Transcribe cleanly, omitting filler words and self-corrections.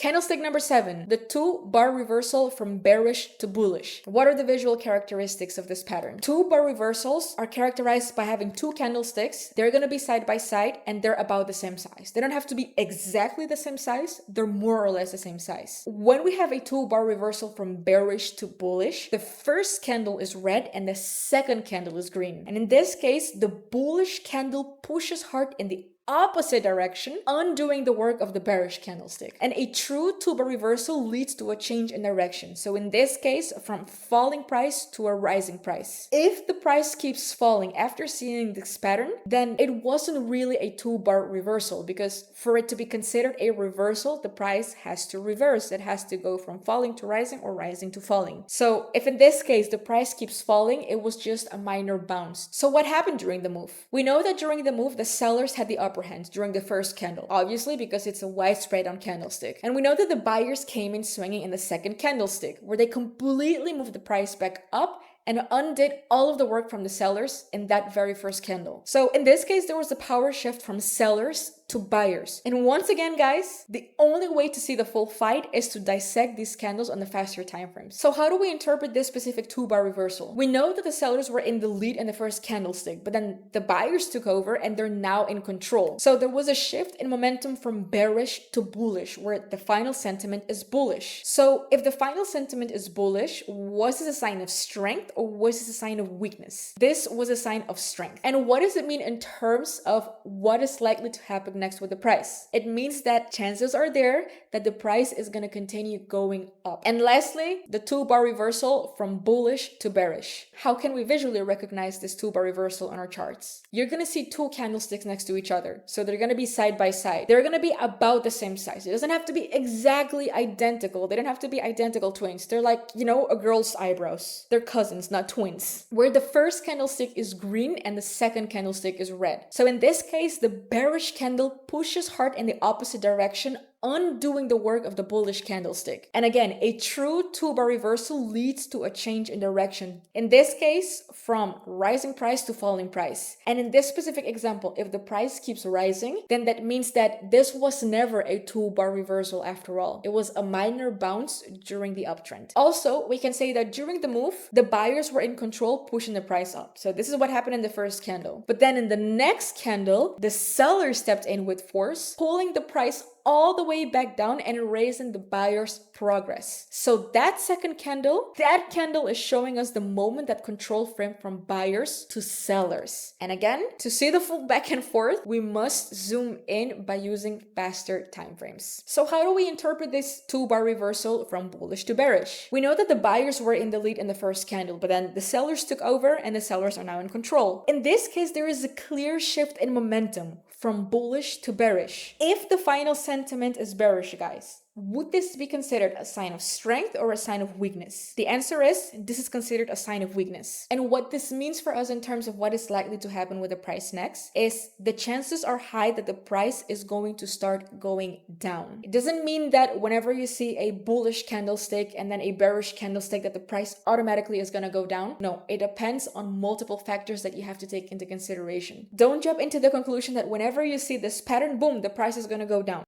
Candlestick number 7, the 2-bar reversal from bearish to bullish. What are the visual characteristics of this pattern? 2-bar reversals are characterized by having 2 candlesticks. They're going to be side by side and they're about the same size. They don't have to be exactly the same size. They're more or less the same size. When we have a 2-bar reversal from bearish to bullish, the first candle is red and the second candle is green. And in this case, the bullish candle pushes hard in the opposite direction, undoing the work of the bearish candlestick. And a true 2-bar reversal leads to a change in direction. So in this case, from falling price to a rising price. If the price keeps falling after seeing this pattern, then it wasn't really a 2-bar reversal, because for it to be considered a reversal, the price has to reverse. It has to go from falling to rising or rising to falling. So if in this case, the price keeps falling, it was just a minor bounce. So what happened during the move? We know that during the move, the sellers had the upper hand during the first candle, obviously because it's a wide spread on candlestick. And we know that the buyers came in swinging in the second candlestick, where they completely moved the price back up and undid all of the work from the sellers in that very first candle. So in this case, there was a power shift from sellers to buyers. And once again, guys, the only way to see the full fight is to dissect these candles on the faster time frames. So how do we interpret this specific 2-bar reversal? We know that the sellers were in the lead in the first candlestick, but then the buyers took over and they're now in control. So there was a shift in momentum from bearish to bullish, where the final sentiment is bullish. So if the final sentiment is bullish, was this a sign of strength or was this a sign of weakness? This was a sign of strength. And what does it mean in terms of what is likely to happen next with the price? It means that chances are there that the price is going to continue going up. And lastly, the 2-bar reversal from bullish to bearish. How can we visually recognize this 2-bar reversal on our charts? You're going to see 2 candlesticks next to each other. So they're going to be side by side. They're going to be about the same size. It doesn't have to be exactly identical. They don't have to be identical twins. They're like, a girl's eyebrows. They're cousins, not twins. Where the first candlestick is green and the second candlestick is red. So in this case, the bearish candle pushes hard in the opposite direction, undoing the work of the bullish candlestick. And again, a true 2-bar reversal leads to a change in direction. In this case, from rising price to falling price. And in this specific example, if the price keeps rising, then that means that this was never a 2-bar reversal after all. It was a minor bounce during the uptrend. Also, we can say that during the move, the buyers were in control, pushing the price up. So this is what happened in the first candle. But then in the next candle, the seller stepped in with force, pulling the price all the way back down and erasing the buyer's progress. So that second candle, is showing us the moment that control frame from buyers to sellers. And again, to see the full back and forth, we must zoom in by using faster time frames. So how do we interpret this 2-bar reversal from bullish to bearish? We know that the buyers were in the lead in the first candle, but then the sellers took over and the sellers are now in control. In this case, there is a clear shift in momentum from bullish to bearish. If the final sentiment is bearish, guys, would this be considered a sign of strength or a sign of weakness? The answer is, this is considered a sign of weakness. And what this means for us in terms of what is likely to happen with the price next is the chances are high that the price is going to start going down. It doesn't mean that whenever you see a bullish candlestick and then a bearish candlestick that the price automatically is going to go down. No, it depends on multiple factors that you have to take into consideration. Don't jump into the conclusion that whenever you see this pattern, boom, the price is going to go down.